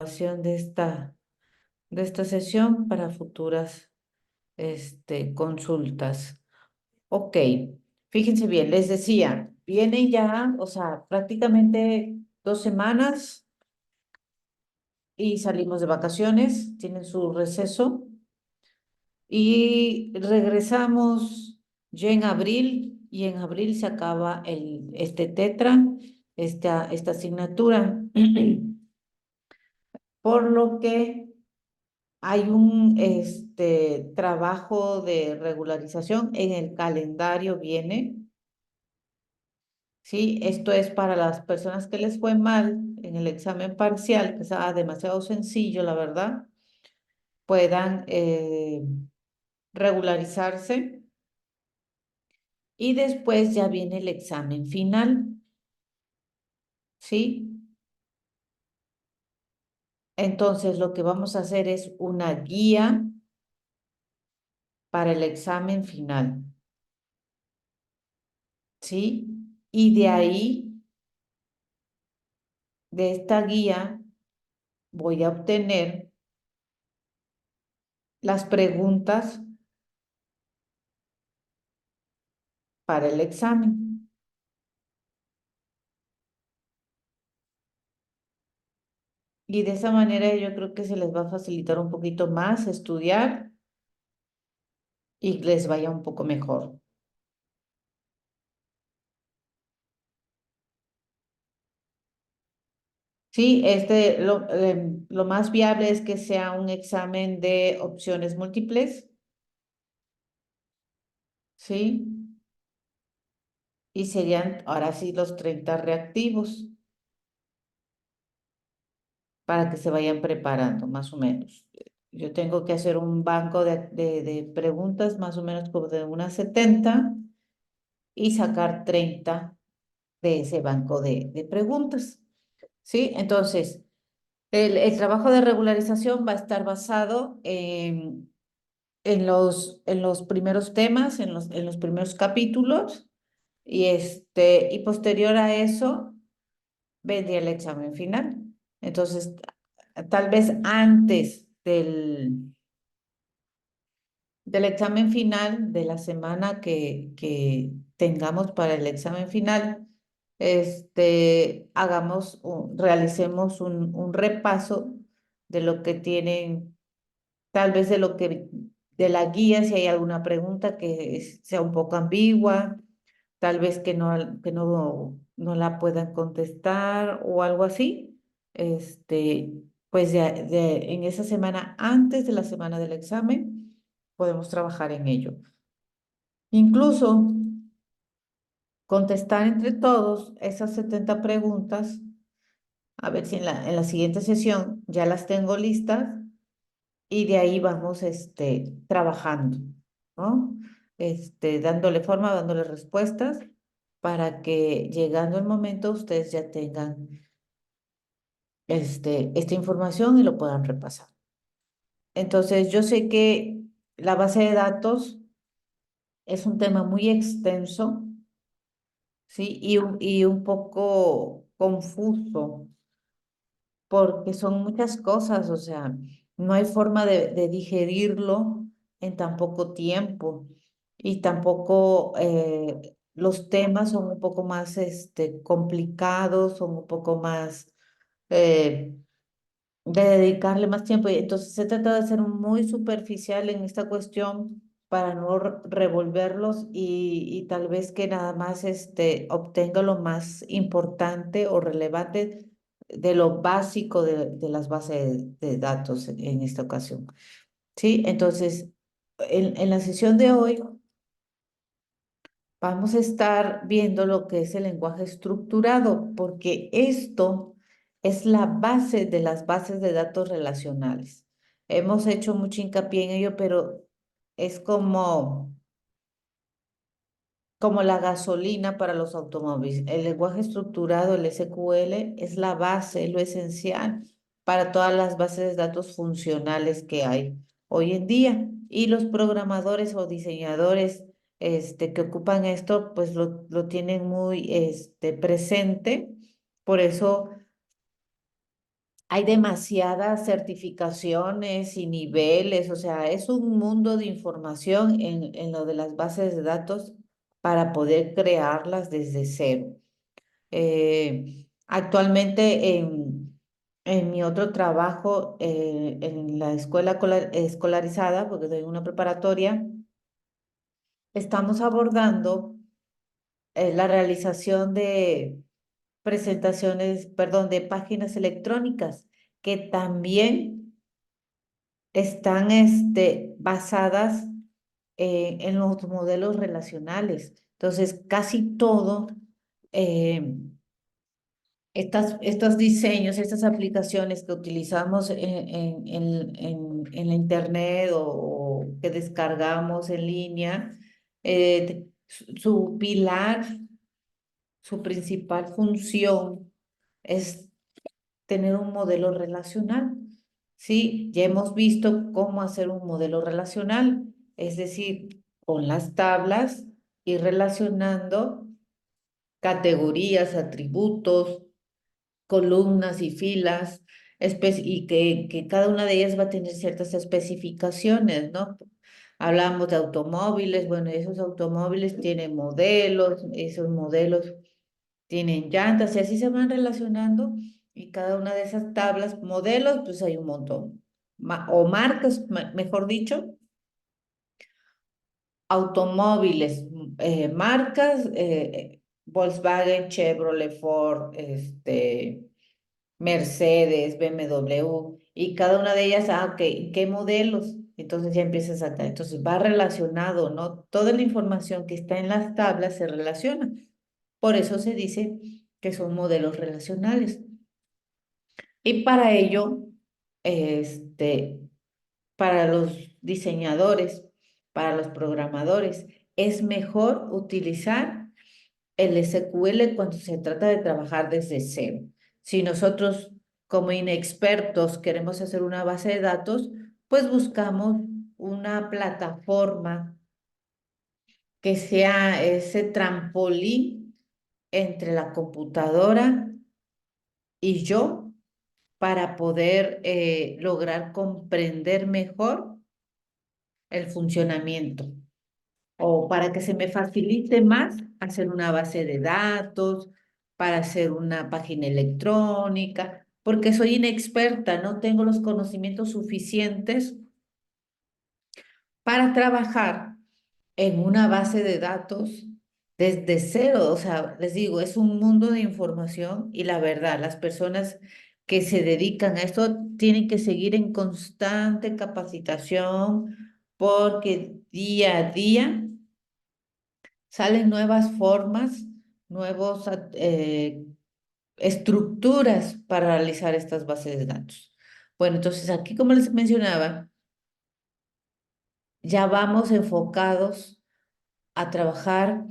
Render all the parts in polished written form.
de esta sesión para futuras consultas. Ok, fíjense bien, les decía, viene ya, o sea, prácticamente 2 semanas y salimos de vacaciones, tienen su receso y regresamos ya en abril y en abril se acaba este tetra, esta asignatura, por lo que hay un trabajo de regularización en el calendario viene, ¿sí? Esto es para las personas que les fue mal en el examen parcial, que estaba demasiado sencillo, la verdad, puedan regularizarse y después ya viene el examen final, ¿sí? Entonces, lo que vamos a hacer es una guía para el examen final, ¿sí? Y de ahí, de esta guía, voy a obtener las preguntas para el examen. Y de esa manera yo creo que se les va a facilitar un poquito más estudiar y les vaya un poco mejor. Sí, lo más viable es que sea un examen de opciones múltiples, ¿sí? Y serían ahora sí los 30 reactivos para que se vayan preparando, más o menos. Yo tengo que hacer un banco de preguntas más o menos como de unas 70 y sacar 30 de ese banco de preguntas, ¿sí? Entonces, el trabajo de regularización va a estar basado en los primeros temas, en los primeros capítulos, y posterior a eso vendría el examen final. Entonces, tal vez antes del examen final, de la semana que tengamos para el examen final, realicemos un repaso de lo que tienen, tal vez de la guía, si hay alguna pregunta que sea un poco ambigua, tal vez no la puedan contestar o algo así, pues en esa semana, antes de la semana del examen, podemos trabajar en ello. Incluso contestar entre todos esas 70 preguntas, a ver si en la siguiente sesión ya las tengo listas y de ahí vamos trabajando, ¿no? Dándole forma, dándole respuestas para que llegando el momento ustedes ya tengan esta información y lo puedan repasar. Entonces, yo sé que la base de datos es un tema muy extenso, ¿sí? Y un poco confuso porque son muchas cosas, o sea, no hay forma de digerirlo en tan poco tiempo y tampoco los temas son un poco más complicados, son un poco más eh, de dedicarle más tiempo. Y entonces se trata de ser muy superficial en esta cuestión para no revolverlos y tal vez que nada más obtenga lo más importante o relevante de lo básico de las bases de datos en esta ocasión. ¿Sí? Entonces, en la sesión de hoy vamos a estar viendo lo que es el lenguaje estructurado, porque esto es la base de las bases de datos relacionales. Hemos hecho mucho hincapié en ello, pero es como la gasolina para los automóviles. El lenguaje estructurado, el SQL, es la base, lo esencial para todas las bases de datos funcionales que hay hoy en día. Y los programadores o diseñadores que ocupan esto, pues lo tienen muy presente. Por eso hay demasiadas certificaciones y niveles, o sea, es un mundo de información en lo de las bases de datos para poder crearlas desde cero. Actualmente en mi otro trabajo, en la escuela escolarizada, porque doy una preparatoria, estamos abordando la realización de presentaciones, perdón, de páginas electrónicas que también están basadas en los modelos relacionales. Entonces, casi todo, eh, estos diseños, estas aplicaciones que utilizamos en la internet o que descargamos en línea, su pilar, su principal función es tener un modelo relacional. ¿Sí? Ya hemos visto cómo hacer un modelo relacional, es decir, con las tablas y relacionando categorías, atributos, columnas y filas, y que cada una de ellas va a tener ciertas especificaciones, ¿no? Hablamos de automóviles, bueno, esos automóviles tienen modelos, esos modelos tienen llantas y así se van relacionando y cada una de esas tablas, modelos, pues hay un montón. O marcas, mejor dicho, automóviles, marcas, Volkswagen, Chevrolet, Ford, Mercedes, BMW, y cada una de ellas, ok, ¿qué modelos? Entonces ya empiezas a sacar. Entonces va relacionado, ¿no? Toda la información que está en las tablas se relaciona. Por eso se dice que son modelos relacionales. Y para ello, este, para los diseñadores, para los programadores, es mejor utilizar el SQL cuando se trata de trabajar desde cero. Si nosotros como inexpertos queremos hacer una base de datos, pues buscamos una plataforma que sea ese trampolín entre la computadora y yo para poder lograr comprender mejor el funcionamiento o para que se me facilite más hacer una base de datos, para hacer una página electrónica, porque soy inexperta, no tengo los conocimientos suficientes para trabajar en una base de datos desde cero. O sea, les digo, es un mundo de información y la verdad, las personas que se dedican a esto tienen que seguir en constante capacitación porque día a día salen nuevas formas, nuevas estructuras para realizar estas bases de datos. Bueno, entonces aquí, como les mencionaba, ya vamos enfocados a trabajar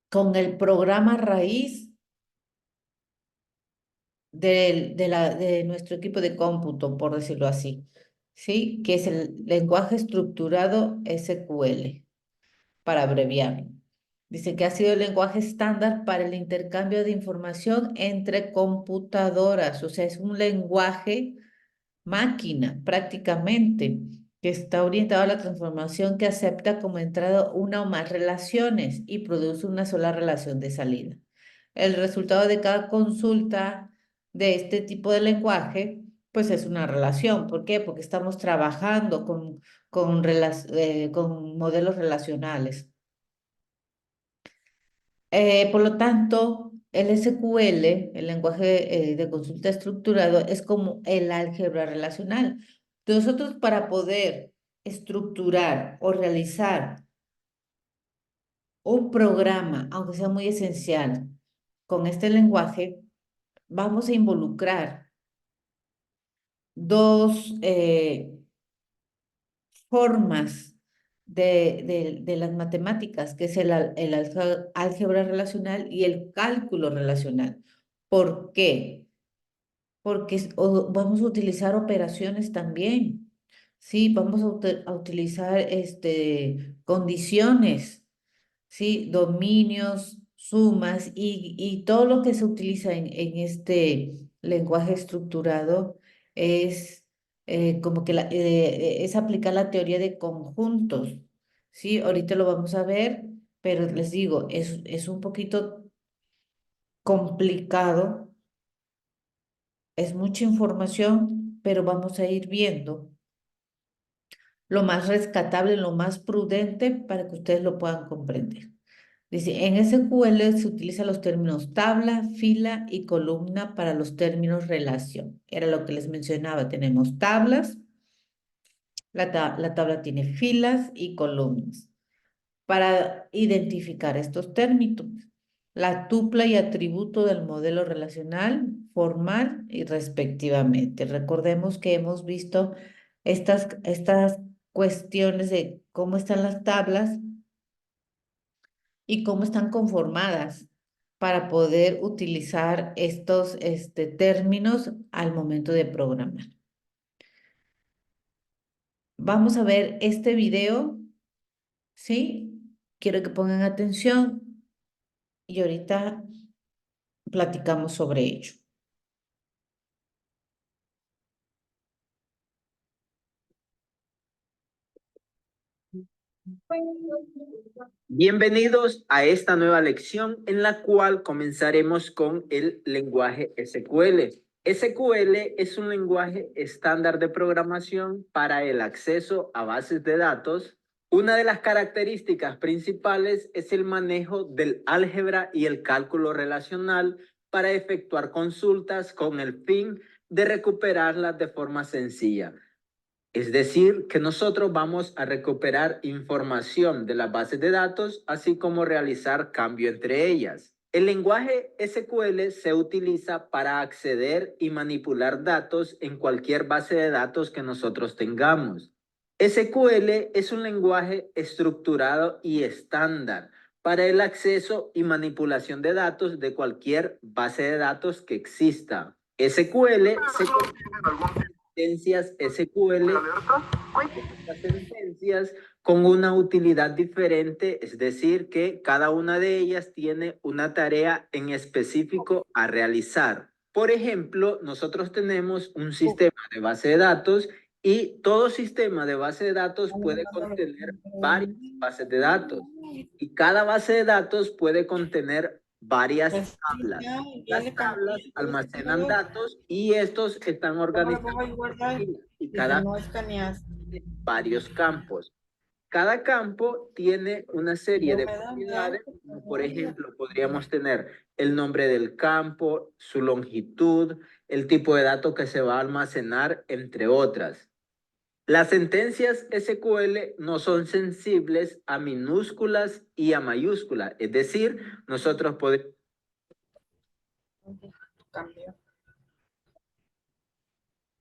con el programa raíz de nuestro equipo de cómputo, por decirlo así, ¿sí? Que es el lenguaje estructurado SQL, para abreviarlo. Dice que ha sido el lenguaje estándar para el intercambio de información entre computadoras, o sea, es un lenguaje máquina prácticamente, que está orientado a la transformación que acepta como entrada una o más relaciones y produce una sola relación de salida. El resultado de cada consulta de este tipo de lenguaje, pues es una relación. ¿Por qué? Porque estamos trabajando con modelos relacionales. Por lo tanto, el SQL, el lenguaje de consulta estructurado, es como el álgebra relacional. Nosotros para poder estructurar o realizar un programa, aunque sea muy esencial, con este lenguaje, vamos a involucrar dos formas de las matemáticas, que es el álgebra relacional y el cálculo relacional. ¿Por qué? Porque vamos a utilizar operaciones también, ¿sí? Vamos a utilizar condiciones, ¿sí? Dominios, sumas y todo lo que se utiliza lenguaje estructurado es como que es aplicar la teoría de conjuntos, ¿sí? Ahorita lo vamos a ver, pero les digo, es un poquito complicado, es mucha información, pero vamos a ir viendo lo más rescatable, lo más prudente para que ustedes lo puedan comprender. Dice, en SQL se utilizan los términos tabla, fila y columna para los términos relación. Era lo que les mencionaba. Tenemos tablas, la tabla tiene filas y columnas. Para identificar estos términos, la tupla y atributo del modelo relacional, formal y respectivamente. Recordemos que hemos visto estas cuestiones de cómo están las tablas y cómo están conformadas para poder utilizar estos términos al momento de programar. Vamos a ver este video, ¿sí? Quiero que pongan atención y ahorita platicamos sobre ello. Bienvenidos a esta nueva lección en la cual comenzaremos con el lenguaje SQL. SQL es un lenguaje estándar de programación para el acceso a bases de datos. Una de las características principales es el manejo del álgebra y el cálculo relacional para efectuar consultas con el fin de recuperarlas de forma sencilla. Es decir, que nosotros vamos a recuperar información de las bases de datos, así como realizar cambio entre ellas. El lenguaje SQL se utiliza para acceder y manipular datos en cualquier base de datos que nosotros tengamos. SQL es un lenguaje estructurado y estándar para el acceso y manipulación de datos de cualquier base de datos que exista. SQL se sentencias SQL, estas sentencias con una utilidad diferente, es decir, que cada una de ellas tiene una tarea en específico a realizar. Por ejemplo, nosotros tenemos un sistema de base de datos y todo sistema de base de datos puede contener varias bases de datos y cada base de datos puede contener varias tablas. Las tablas almacenan datos y estos están organizados y cada tiene varios campos. Cada campo tiene una serie de propiedades, como por ejemplo, podríamos tener el nombre del campo, su longitud, el tipo de dato que se va a almacenar, entre otras. Las sentencias SQL no son sensibles a minúsculas y a mayúsculas, es decir, nosotros podemos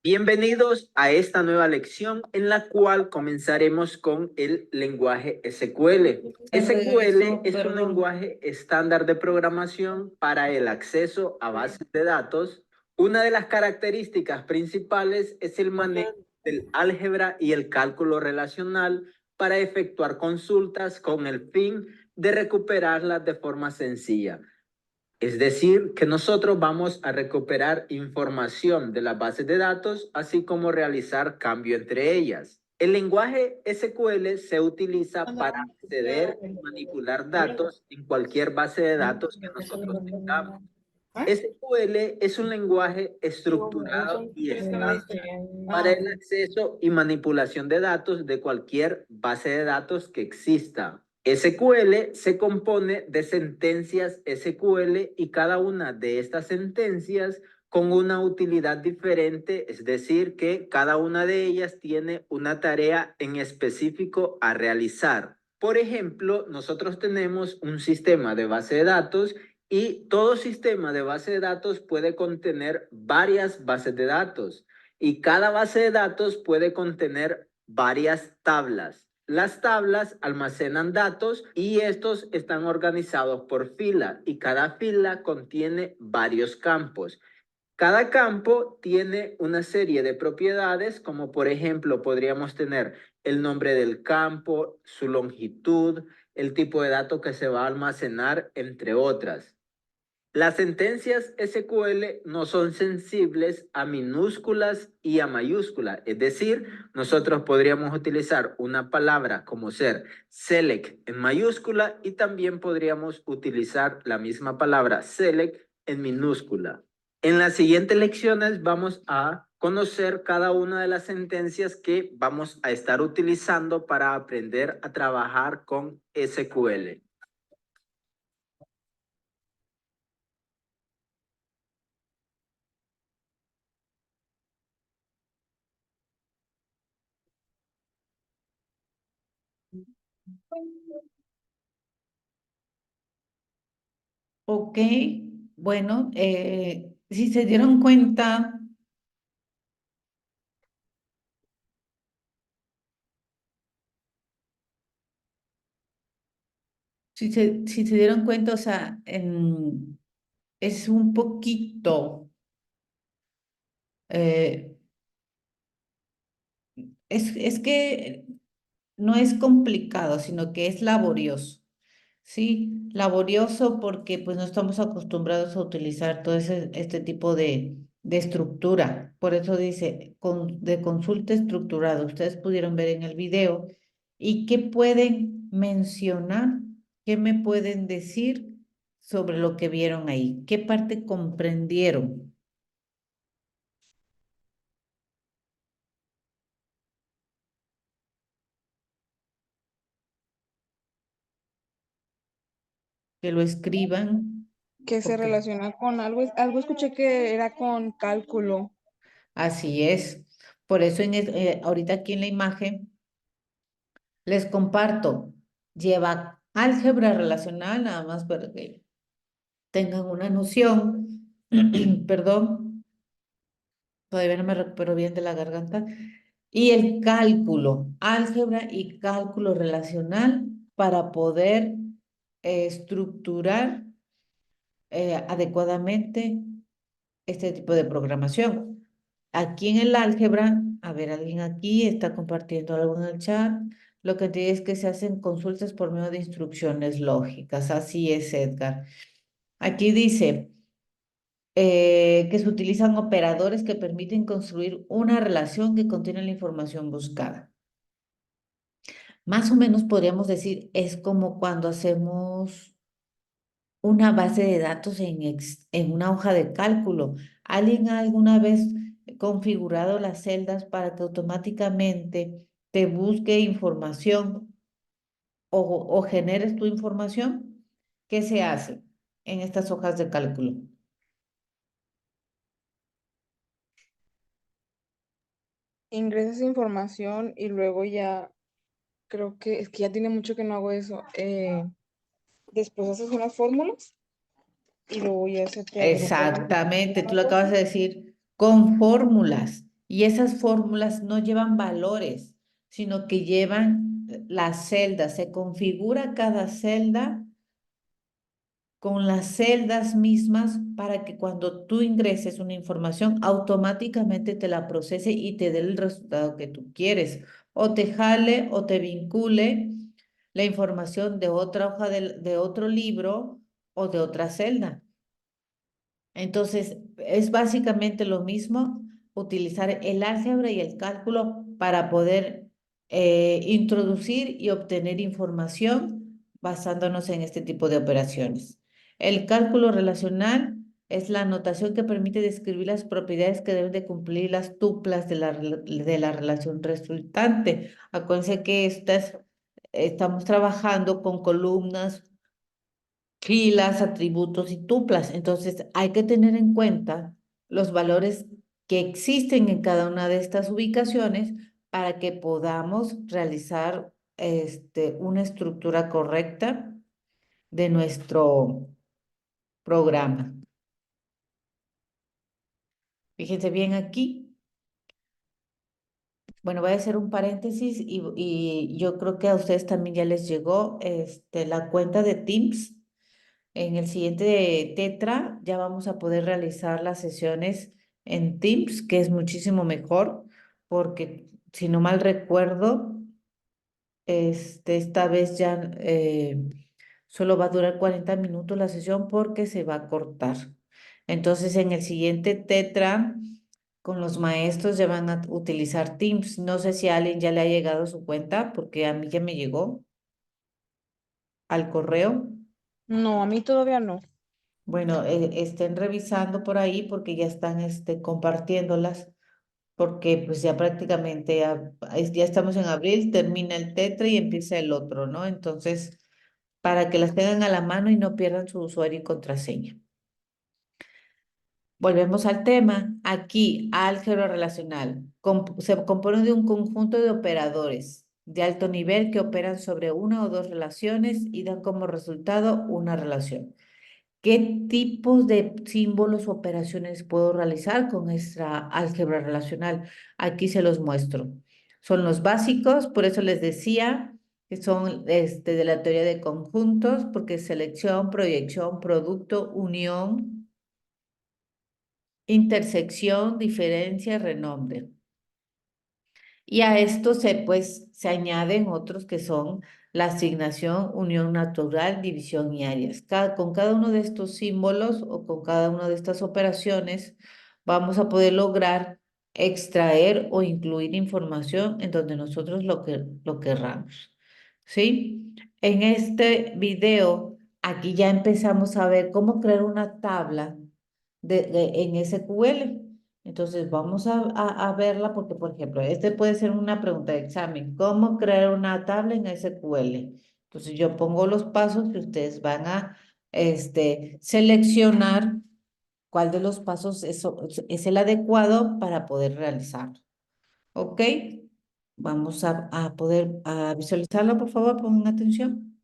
Bienvenidos a esta nueva lección en la cual comenzaremos con el lenguaje SQL. SQL es un lenguaje estándar de programación para el acceso a bases de datos. Una de las características principales es el manejo del álgebra y el cálculo relacional para efectuar consultas con el fin de recuperarlas de forma sencilla. Es decir, que nosotros vamos a recuperar información de las bases de datos, así como realizar cambio entre ellas. El lenguaje SQL se utiliza para acceder y manipular datos en cualquier base de datos que nosotros tengamos. SQL es un lenguaje estructurado y estándar para el acceso y manipulación de datos de cualquier base de datos que exista. SQL se compone de sentencias SQL y cada una de estas sentencias con una utilidad diferente, es decir, que cada una de ellas tiene una tarea en específico a realizar. Por ejemplo, nosotros tenemos un sistema de base de datos y todo sistema de base de datos puede contener varias bases de datos y cada base de datos puede contener varias tablas. Las tablas almacenan datos y estos están organizados por fila y cada fila contiene varios campos. Cada campo tiene una serie de propiedades, como por ejemplo podríamos tener el nombre del campo, su longitud, el tipo de dato que se va a almacenar, entre otras. Las sentencias SQL no son sensibles a minúsculas y a mayúsculas. Es decir, nosotros podríamos utilizar una palabra como ser select en mayúscula y también podríamos utilizar la misma palabra select en minúscula. En las siguientes lecciones vamos a conocer cada una de las sentencias que vamos a estar utilizando para aprender a trabajar con SQL. Ok, bueno, si se dieron cuenta, si se dieron cuenta, o sea, es un poquito, eh, es que no es complicado, sino que es laborioso. Sí, laborioso porque pues no estamos acostumbrados a utilizar todo este tipo de estructura. Por eso dice de consulta estructurada. Ustedes pudieron ver en el video. ¿Y qué pueden mencionar? ¿Qué me pueden decir sobre lo que vieron ahí? ¿Qué parte comprendieron? Que lo escriban, Que se porque relaciona con algo escuché que era con cálculo. así es. Por eso ahorita aquí en la imagen les comparto, lleva álgebra relacional, nada más para que tengan una noción, perdón, todavía no me recupero bien de la garganta, y el cálculo, álgebra y cálculo relacional para poder estructurar adecuadamente este tipo de programación. Aquí en el álgebra, a ver, alguien aquí está compartiendo algo en el chat. Lo que te dice es que se hacen consultas por medio de instrucciones lógicas. Así es, Edgar. Aquí dice que se utilizan operadores que permiten construir una relación que contiene la información buscada. Más o menos podríamos decir, es como cuando hacemos una base de datos en una hoja de cálculo. ¿Alguien ha alguna vez configurado las celdas para que automáticamente te busque información o generes tu información? ¿Qué se hace en estas hojas de cálculo? Ingresas información y luego ya, creo que es que ya tiene mucho que no hago eso. Después haces unas fórmulas y luego ya se te agrupa Exactamente, tú una lo acabas cosa. de decir, con fórmulas. Y esas fórmulas no llevan valores, sino que llevan las celdas. Se configura cada celda con las celdas mismas para que cuando tú ingreses una información, automáticamente te la procese y te dé el resultado que tú quieres. O te jale o te vincule la información de otra hoja de otro libro o de otra celda. Entonces, es básicamente lo mismo utilizar el álgebra y el cálculo para poder introducir y obtener información basándonos en este tipo de operaciones. El cálculo relacional es la notación que permite describir las propiedades que deben de cumplir las tuplas de la relación resultante. Acuérdense que estamos trabajando con columnas, filas, atributos y tuplas. Entonces, hay que tener en cuenta los valores que existen en cada una de estas ubicaciones para que podamos realizar una estructura correcta de nuestro programa. Fíjense bien aquí. Bueno, voy a hacer un paréntesis y yo creo que a ustedes también ya les llegó la cuenta de Teams. En el siguiente Tetra ya vamos a poder realizar las sesiones en Teams, que es muchísimo mejor, porque si no mal recuerdo, esta vez ya Solo va a durar 40 minutos la sesión porque se va a cortar. Entonces, en el siguiente Tetra, con los maestros ya van a utilizar Teams. No sé si a alguien ya le ha llegado su cuenta, porque a mí ya me llegó al correo. No, a mí todavía no. Bueno, estén revisando por ahí porque ya están compartiéndolas, porque pues ya prácticamente ya estamos en abril, termina el Tetra y empieza el otro, ¿no? Entonces, para que las tengan a la mano y no pierdan su usuario y contraseña. Volvemos al tema. Aquí, álgebra relacional. Se compone de un conjunto de operadores de alto nivel que operan sobre una o dos relaciones y dan como resultado una relación. ¿Qué tipos de símbolos o operaciones puedo realizar con esta álgebra relacional? Aquí se los muestro. Son los básicos, por eso les decía que son de la teoría de conjuntos, porque es selección, proyección, producto, unión, intersección, diferencia, renombre. Y a esto se añaden otros que son la asignación, unión natural, división y áreas. Con cada uno de estos símbolos o con cada una de estas operaciones vamos a poder lograr extraer o incluir información en donde nosotros lo querramos. ¿Sí? En este video, aquí ya empezamos a ver cómo crear una tabla en SQL. Entonces vamos a verla porque, por ejemplo, este puede ser una pregunta de examen. ¿Cómo crear una tabla en SQL? Entonces yo pongo los pasos que ustedes van a seleccionar cuál de los pasos es el adecuado para poder realizarlo. ¿Ok? Vamos a poder visualizarlo, por favor, pongan atención.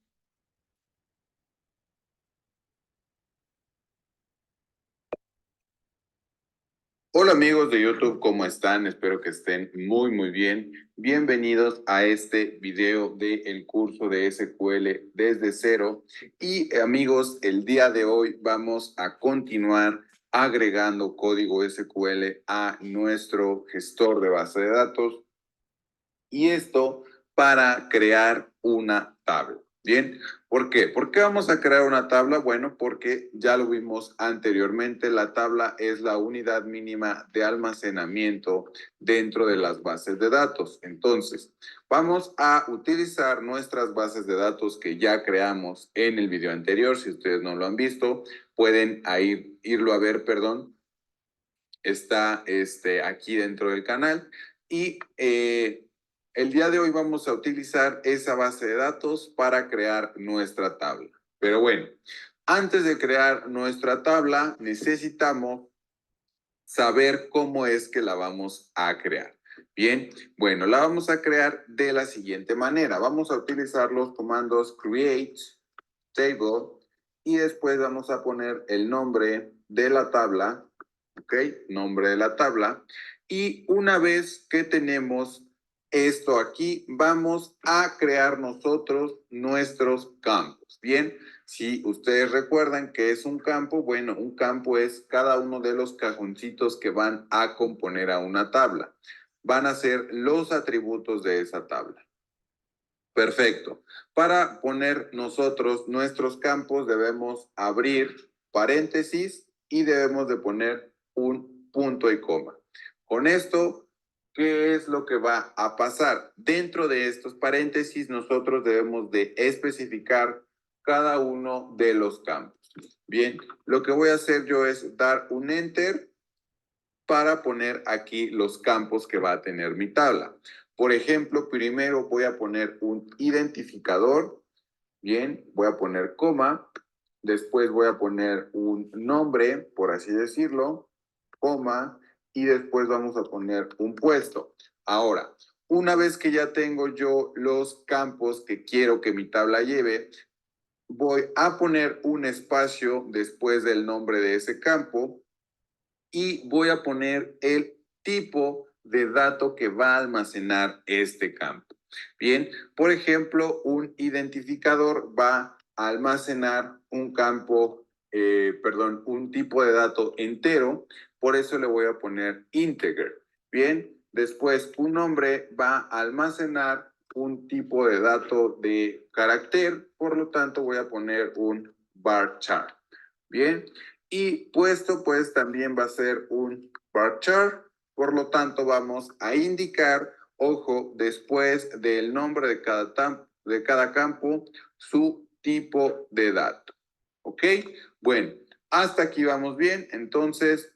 Hola amigos de YouTube, ¿cómo están? Espero que estén muy bien. Bienvenidos a este video del curso de SQL desde cero. Y amigos, el día de hoy vamos a continuar agregando código SQL a nuestro gestor de base de datos. Y esto para crear una tabla. Bien, ¿por qué? ¿Por qué vamos a crear una tabla? Bueno, porque ya lo vimos anteriormente, la tabla es la unidad mínima de almacenamiento dentro de las bases de datos. Entonces, vamos a utilizar nuestras bases de datos que ya creamos en el video anterior. Si ustedes no lo han visto, pueden irlo a ver, perdón. Está aquí dentro del canal. Y el día de hoy vamos a utilizar esa base de datos para crear nuestra tabla. Pero bueno, antes de crear nuestra tabla, necesitamos saber cómo es que la vamos a crear. Bien, bueno, la vamos a crear de la siguiente manera. Vamos a utilizar los comandos create, table, y después vamos a poner el nombre de la tabla, ¿ok? Nombre de la tabla. Y una vez que tenemos esto aquí, vamos a crear nosotros nuestros campos. Bien, si ustedes recuerdan que es un campo, bueno, un campo es cada uno de los cajoncitos que van a componer a una tabla. Van a ser los atributos de esa tabla. Perfecto. Para poner nosotros nuestros campos debemos abrir paréntesis y debemos de poner un punto y coma. Con esto, ¿qué es lo que va a pasar? Dentro de estos paréntesis nosotros debemos de especificar cada uno de los campos. Bien, lo que voy a hacer yo es dar un enter para poner aquí los campos que va a tener mi tabla. Por ejemplo, primero voy a poner un identificador. Bien, voy a poner coma. Después voy a poner un nombre, por así decirlo, coma. Y después vamos a poner un puesto. Ahora, una vez que ya tengo yo los campos que quiero que mi tabla lleve, voy a poner un espacio después del nombre de ese campo y voy a poner el tipo de dato que va a almacenar este campo. Bien, por ejemplo, un identificador va a almacenar un campo, un tipo de dato entero, por eso le voy a poner integer. Bien, después un nombre va a almacenar un tipo de dato de carácter, por lo tanto voy a poner un varchar. Bien, y puesto pues también va a ser un varchar, por lo tanto vamos a indicar, ojo, después del nombre de cada campo, su tipo de dato. ¿Ok? Bueno, hasta aquí vamos bien. Entonces,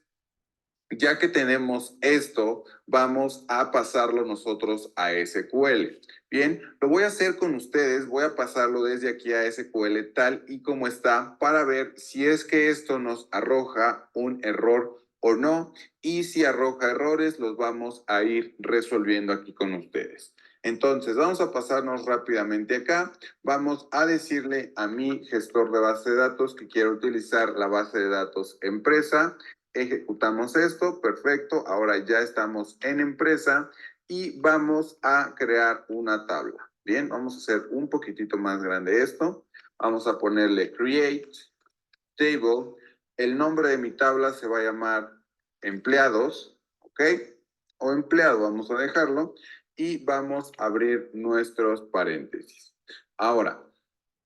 ya que tenemos esto, vamos a pasarlo nosotros a SQL. Bien, lo voy a hacer con ustedes, voy a pasarlo desde aquí a SQL tal y como está para ver si es que esto nos arroja un error o no, y si arroja errores los vamos a ir resolviendo aquí con ustedes. Entonces, vamos a pasarnos rápidamente acá. Vamos a decirle a mi gestor de base de datos que quiero utilizar la base de datos empresa. Ejecutamos esto, perfecto. Ahora ya estamos en empresa y vamos a crear una tabla. Bien, vamos a hacer un poquitito más grande esto. Vamos a ponerle create table. El nombre de mi tabla se va a llamar empleados, ¿ok? O empleado, vamos a dejarlo. Y vamos a abrir nuestros paréntesis. Ahora,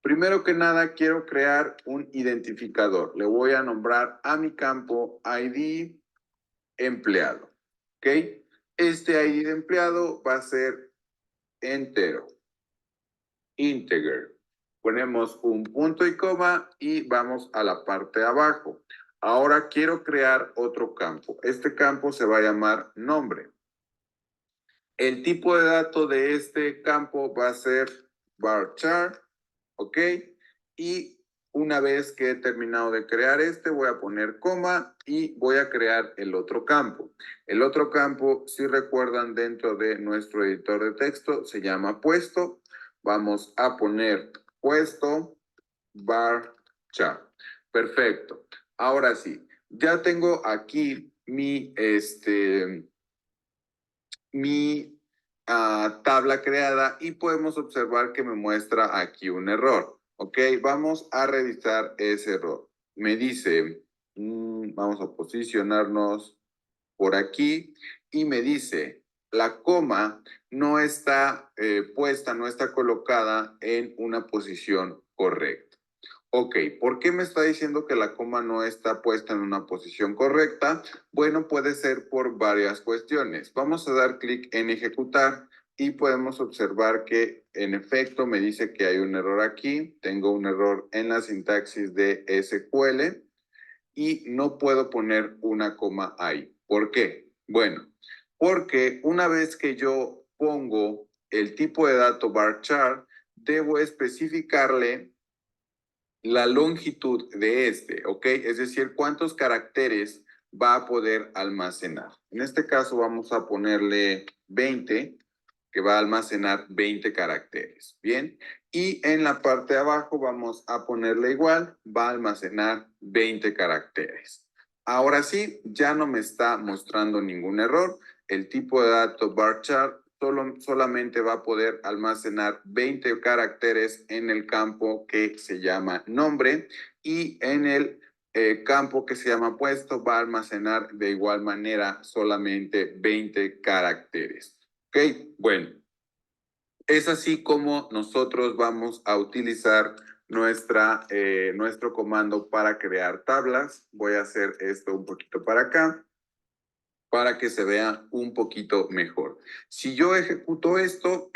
primero que nada, quiero crear un identificador. Le voy a nombrar a mi campo ID empleado. ¿Ok? Este ID de empleado va a ser entero, integer. Ponemos un punto y coma y vamos a la parte de abajo. Ahora quiero crear otro campo. Este campo se va a llamar nombre. El tipo de dato de este campo va a ser varchar, ¿ok? Y una vez que he terminado de crear este, voy a poner coma y voy a crear el otro campo. El otro campo, si recuerdan, dentro de nuestro editor de texto, se llama puesto. Vamos a poner puesto varchar. Perfecto. Ahora sí, ya tengo aquí mi tabla creada y podemos observar que me muestra aquí un error. Ok, vamos a revisar ese error. Me dice, vamos a posicionarnos por aquí y me dice, la coma no está puesta, no está colocada en una posición correcta. Ok, ¿por qué me está diciendo que la coma no está puesta en una posición correcta? Bueno, puede ser por varias cuestiones. Vamos a dar clic en ejecutar y podemos observar que en efecto me dice que hay un error aquí. Tengo un error en la sintaxis de SQL y no puedo poner una coma ahí. ¿Por qué? Bueno, porque una vez que yo pongo el tipo de dato varchar, debo especificarle la longitud de este, ¿ok? Es decir, cuántos caracteres va a poder almacenar. En este caso vamos a ponerle 20, que va a almacenar 20 caracteres, ¿bien? Y en la parte de abajo vamos a ponerle igual, va a almacenar 20 caracteres. Ahora sí, ya no me está mostrando ningún error. El tipo de dato varchar solamente va a poder almacenar 20 caracteres en el campo que se llama nombre y en el campo que se llama puesto va a almacenar de igual manera solamente 20 caracteres. Ok, bueno, es así como nosotros vamos a utilizar nuestro comando para crear tablas. Voy a hacer esto un poquito para acá, para que se vea un poquito mejor. Si yo ejecuto esto,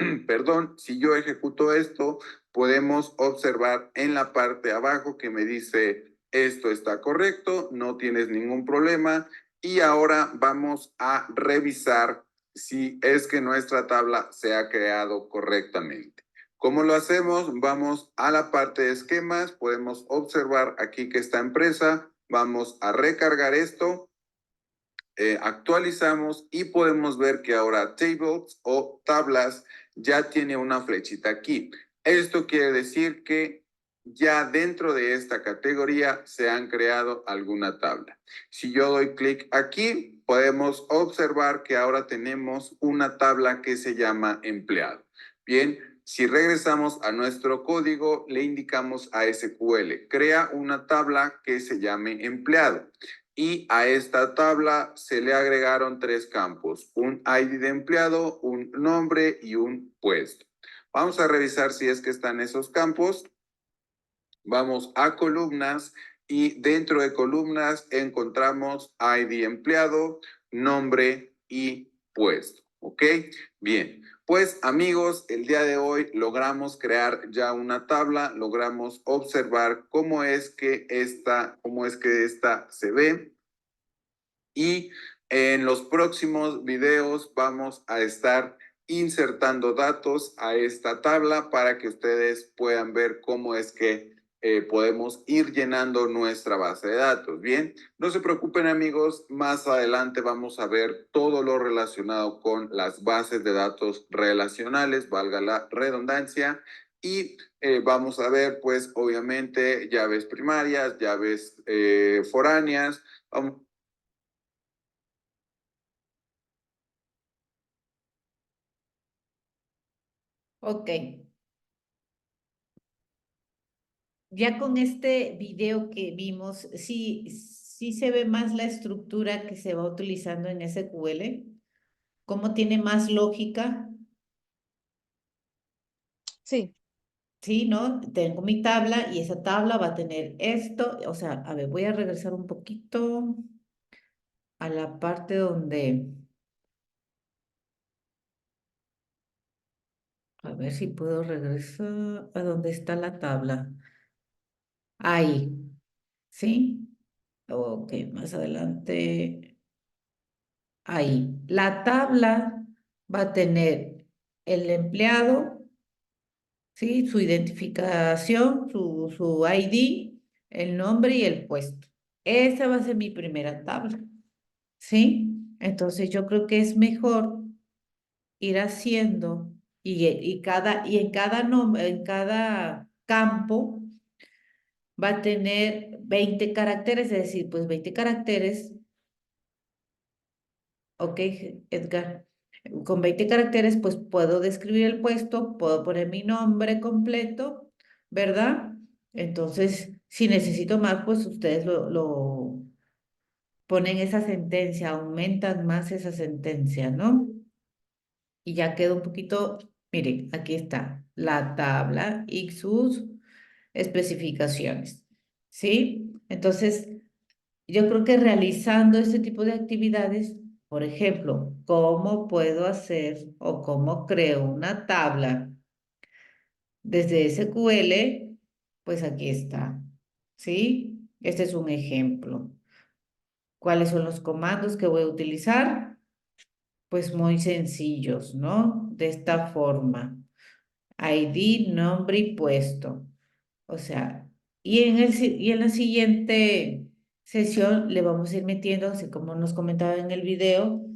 si yo ejecuto esto, podemos observar en la parte de abajo que me dice, esto está correcto, no tienes ningún problema. Y ahora vamos a revisar si es que nuestra tabla se ha creado correctamente. ¿Cómo lo hacemos? Vamos a la parte de esquemas, podemos observar aquí que está empresa, vamos a recargar esto. Actualizamos y podemos ver que ahora tables o tablas ya tiene una flechita aquí. Esto quiere decir que ya dentro de esta categoría se han creado alguna tabla. Si yo doy clic aquí, podemos observar que ahora tenemos una tabla que se llama empleado. Bien, si regresamos a nuestro código, le indicamos a SQL, crea una tabla que se llame empleado. y a esta tabla se le agregaron 3 campos, un ID de empleado, un nombre y un puesto. Vamos a revisar si es que están esos campos. Vamos a columnas y dentro de columnas encontramos ID empleado, nombre y puesto. ¿Ok? Bien. Pues amigos, el día de hoy logramos crear ya una tabla, logramos observar cómo es que esta se ve. Y en los próximos videos vamos a estar insertando datos a esta tabla para que ustedes puedan ver cómo es que podemos ir llenando nuestra base de datos. Bien, no se preocupen amigos, más adelante vamos a ver todo lo relacionado con las bases de datos relacionales, valga la redundancia, y vamos a ver pues obviamente llaves primarias, llaves foráneas. Ok. Ya con este video que vimos, sí se ve más la estructura que se va utilizando en SQL, cómo tiene más lógica, Sí, ¿sí? ¿No? Tengo mi tabla y esa tabla va a tener esto, o sea, a ver, voy a regresar un poquito a la parte donde, a ver si puedo regresar a donde está la tabla. Ahí, ¿sí? Ok, más adelante. Ahí. La tabla va a tener el empleado, ¿sí? Su identificación, su ID, el nombre y el puesto. Esa va a ser mi primera tabla, ¿sí? Entonces yo creo que es mejor ir haciendo y en cada nombre, en cada campo va a tener 20 caracteres, es decir, pues 20 caracteres. Ok, Edgar. Con 20 caracteres, pues puedo describir el puesto, puedo poner mi nombre completo, ¿verdad? Entonces, si necesito más, pues ustedes lo ponen esa sentencia, aumentan más esa sentencia, ¿no? Y ya queda un poquito, miren, aquí está la tabla y sus especificaciones, ¿sí? Entonces, yo creo que realizando este tipo de actividades, por ejemplo, ¿cómo puedo hacer o cómo creo una tabla desde SQL? Pues aquí está, ¿sí? Este es un ejemplo. ¿Cuáles son los comandos que voy a utilizar? Pues muy sencillos, ¿no? De esta forma. ID, nombre y puesto. O sea, y en la siguiente sesión le vamos a ir metiendo, así como nos comentaba en el video,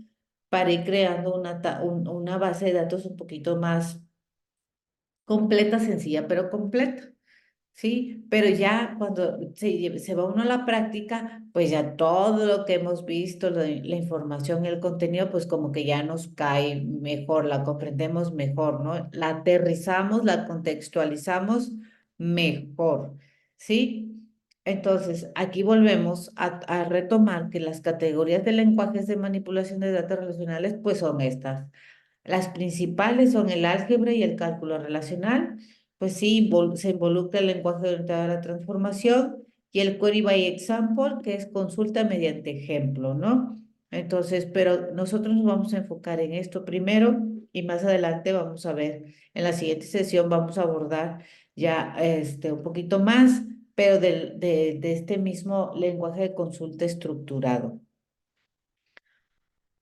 para ir creando una base de datos un poquito más completa, sencilla, pero completa. Sí, pero ya cuando se va uno a la práctica, pues ya todo lo que hemos visto, la información, el contenido, pues como que ya nos cae mejor, la comprendemos mejor, ¿no? La aterrizamos, la contextualizamos mejor, ¿sí? Entonces, aquí volvemos a retomar que las categorías de lenguajes de manipulación de datos relacionales, pues son estas. Las principales son el álgebra y el cálculo relacional, pues sí, se involucra el lenguaje orientado a la transformación y el query by example, que es consulta mediante ejemplo, ¿no? Entonces, pero nosotros nos vamos a enfocar en esto primero y más adelante vamos a ver, en la siguiente sesión vamos a abordar ya un poquito más, pero de este mismo lenguaje de consulta estructurado.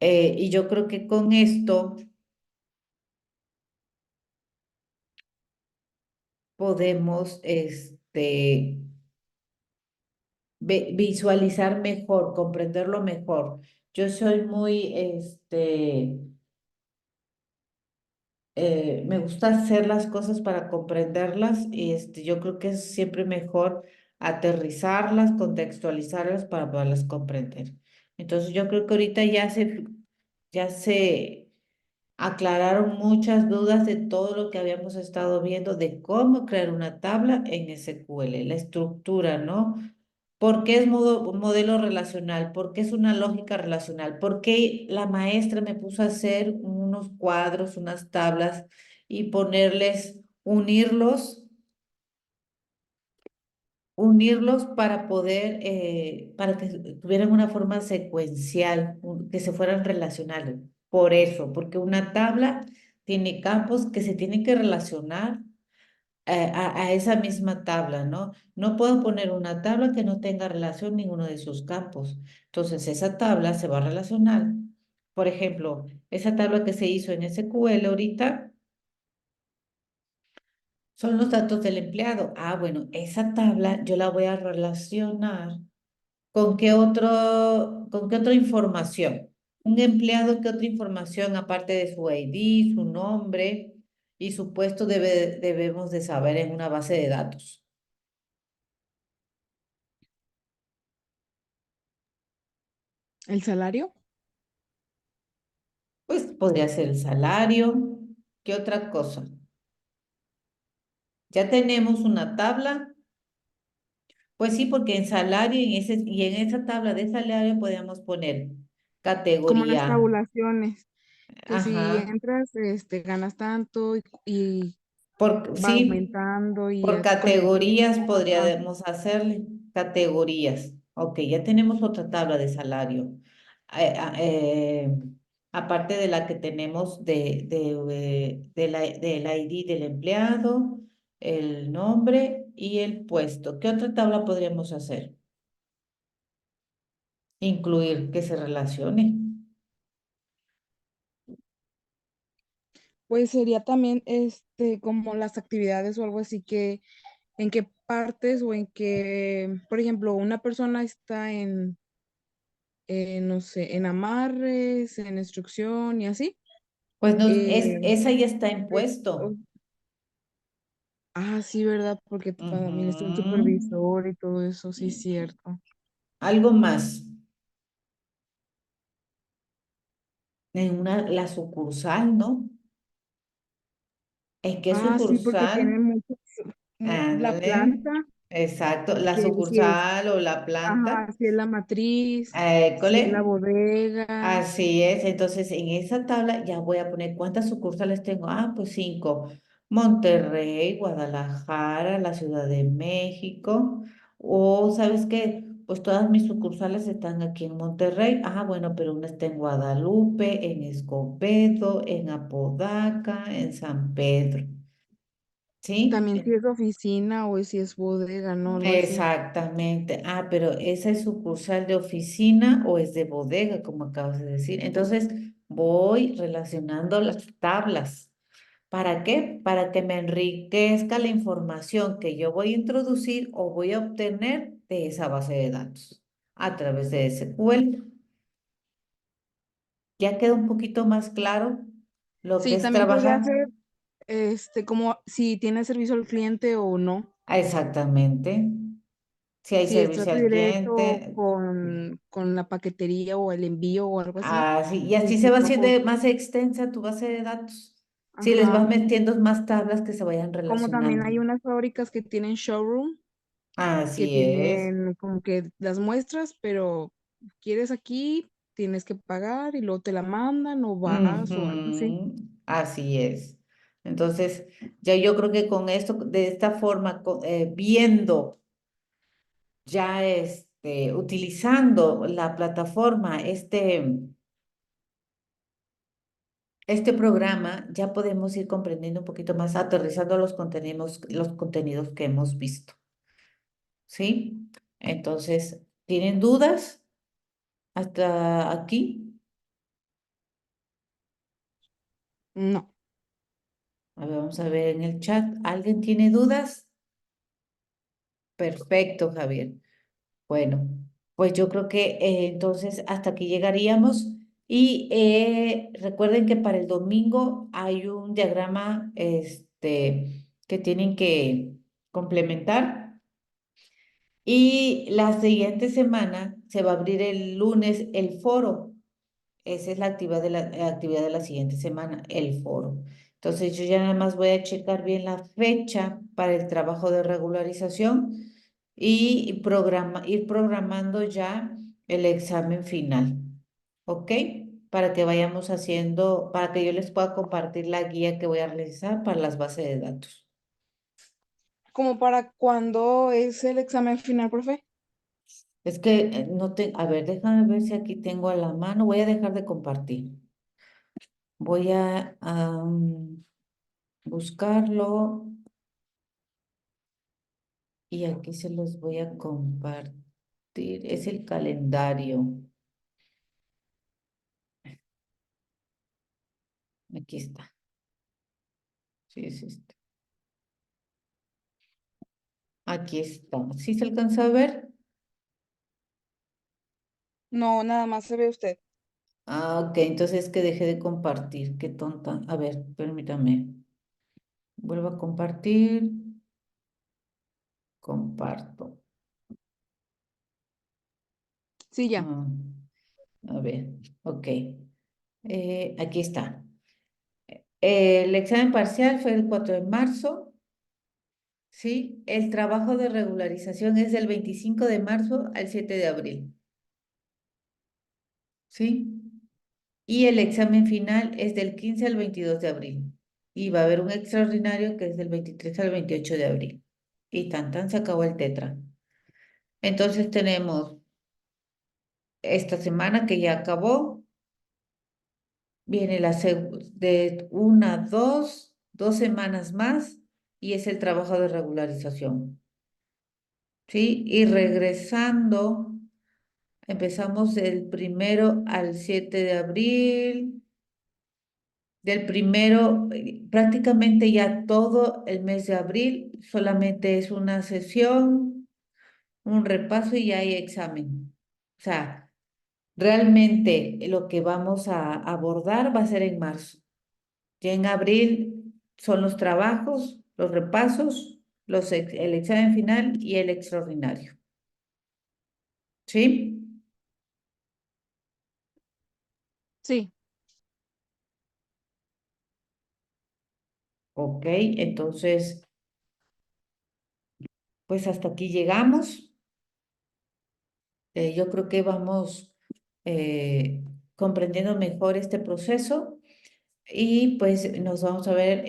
Y yo creo que con esto podemos visualizar mejor, comprenderlo mejor. Yo soy muy, me gusta hacer las cosas para comprenderlas y yo creo que es siempre mejor aterrizarlas, contextualizarlas para poderlas comprender. Entonces yo creo que ahorita ya se aclararon muchas dudas de todo lo que habíamos estado viendo de cómo crear una tabla en SQL, la estructura, ¿no? ¿Por qué es modelo relacional? ¿Por qué es una lógica relacional? ¿Por qué la maestra me puso a hacer unos cuadros, unas tablas y ponerles, unirlos para poder, para que tuvieran una forma secuencial, que se fueran relacionales? Por eso, porque una tabla tiene campos que se tienen que relacionar a esa misma tabla, ¿no? No puedo poner una tabla que no tenga relación ninguno de sus campos. Entonces, esa tabla se va a relacionar. Por ejemplo, esa tabla que se hizo en SQL ahorita son los datos del empleado. Ah, bueno, esa tabla yo la voy a relacionar con qué otra información. Un empleado, ¿qué otra información aparte de su ID, su nombre y su puesto debemos de saber en una base de datos? ¿El salario? Pues podría ser el salario. ¿Qué otra cosa? Ya tenemos una tabla. Pues sí, porque en salario y en esa tabla de salario podemos poner Como las categoría. tabulaciones, que si Ajá. entras, ganas tanto y va Sí, aumentando y por ya con el categorías tiempo. Ajá. podríamos hacerle categorías. Ok, ya tenemos otra tabla de salario. Aparte de la que tenemos del ID del empleado, el nombre y el puesto. ¿Qué otra tabla podríamos hacer? Incluir que se relacione. Pues sería también como las actividades o algo así que en qué partes o en qué, por ejemplo, una persona está no sé, en amarres, en instrucción y así. Pues eh, esa ya está es- o- impuesto. sí, ¿verdad? Porque también está el Ujú. supervisor y todo eso, sí, es cierto. Algo más. La sucursal, ¿no? ¿En qué Sí, porque tiene sucursal? mucho, la Ándale. planta, Exacto. La que si es, sucursal o la planta. si es la matriz, si es la École. bodega, Así es. Entonces, en esa tabla ya voy a poner cuántas sucursales tengo. Ah, pues 5. Monterrey, Guadalajara, la Ciudad de México. O, ¿sabes qué? Pues todas mis sucursales están aquí en Monterrey. Ah, bueno, pero una está en Guadalupe, en Escobedo, en Apodaca, en San Pedro. ¿Sí? también si es oficina o si es bodega, ¿no? Algo así. Exactamente. Ah, pero ¿esa es sucursal de oficina o es de bodega, como acabas de decir? Entonces, voy relacionando las tablas. ¿Para qué? Para que me enriquezca la información que yo voy a introducir o voy a obtener de esa base de datos a través de SQL. Ya queda un poquito más claro lo que Sí, es también podría trabajar. ser, como si tiene servicio al cliente o no. Ah, exactamente. Si hay Si es servicio trato al directo cliente. con la paquetería o el envío o algo así. Así, y Sí, así se sí, va haciendo mejor. más extensa tu base de datos. Si les vas Ajá. metiendo más tablas que se vayan Como también relacionando. hay unas fábricas que tienen showroom, que Así es. tienen como que las muestras, pero quieres aquí, tienes que pagar y luego te la mandan o vas o algo así. Ujú, así es. Entonces, ya yo creo que con esto, de esta forma, viendo, ya utilizando la plataforma, este programa, ya podemos ir comprendiendo un poquito más, aterrizando los contenidos que hemos visto. ¿Sí? Entonces, ¿tienen dudas hasta aquí? No. A ver, vamos a ver en el chat. ¿Alguien tiene dudas? Perfecto, Javier. Bueno, pues yo creo que entonces hasta aquí llegaríamos. Y recuerden que para el domingo hay un diagrama que tienen que complementar. Y la siguiente semana se va a abrir el lunes el foro. Esa es la actividad de la siguiente semana, el foro. Entonces yo ya nada más voy a checar bien la fecha para el trabajo de regularización y ir programando ya el examen final, ¿ok? Para que vayamos haciendo, para que yo les pueda compartir la guía que voy a realizar para las bases de datos. ¿Como para cuándo es el examen final, profe? Es que no te, a ver, déjame ver si aquí tengo a la mano, voy a dejar de compartir. Voy a buscarlo y aquí se los voy a compartir. Es el calendario. Aquí está. Sí, es este. Aquí está. ¿Sí se alcanza a ver? No, nada más se ve usted. Ah, ok, entonces es que dejé de compartir. Qué tonta. A ver, permítame. Vuelvo a compartir. Comparto. Sí, ya. Ah, a ver, ok. Aquí está. El examen parcial fue el 4 de marzo. ¿Sí? El trabajo de regularización es del 25 de marzo al 7 de abril. ¿Sí? Y el examen final es del 15 al 22 de abril. Y va a haber un extraordinario que es del 23 al 28 de abril. Y tan tan se acabó el tetra. Entonces tenemos esta semana que ya acabó, viene de dos semanas más y es el trabajo de regularización. ¿Sí? Y regresando, empezamos del 1 al 7 de abril. Del primero, prácticamente ya todo el mes de abril, solamente es una sesión, un repaso y ya hay examen. O sea, realmente lo que vamos a abordar va a ser en marzo. Ya en abril son los trabajos, los repasos, el examen final y el extraordinario. ¿Sí? Sí. Ok, entonces, pues hasta aquí llegamos. Yo creo que vamos comprendiendo mejor este proceso y pues nos vamos a ver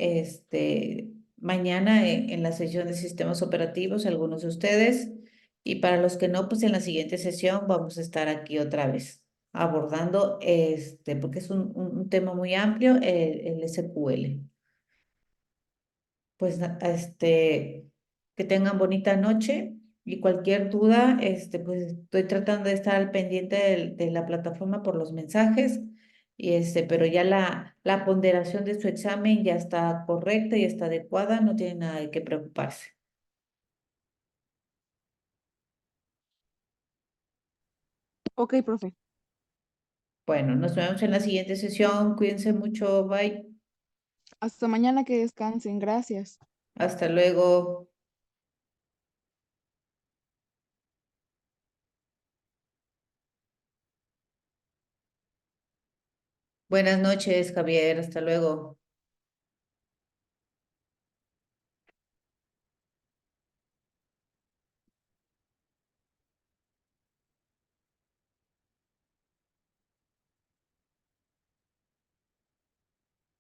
mañana en la sesión de sistemas operativos, algunos de ustedes, y para los que no, pues en la siguiente sesión vamos a estar aquí otra vez abordando porque es un tema muy amplio, el SQL. Pues que tengan bonita noche y cualquier duda, pues estoy tratando de estar al pendiente de la plataforma por los mensajes y pero ya la ponderación de su examen ya está correcta y está adecuada, no tiene nada de qué preocuparse. Ok, profe. Bueno, nos vemos en la siguiente sesión, cuídense mucho, bye, Hasta mañana, que descansen. Gracias. hasta luego, buenas noches, Javier, hasta luego.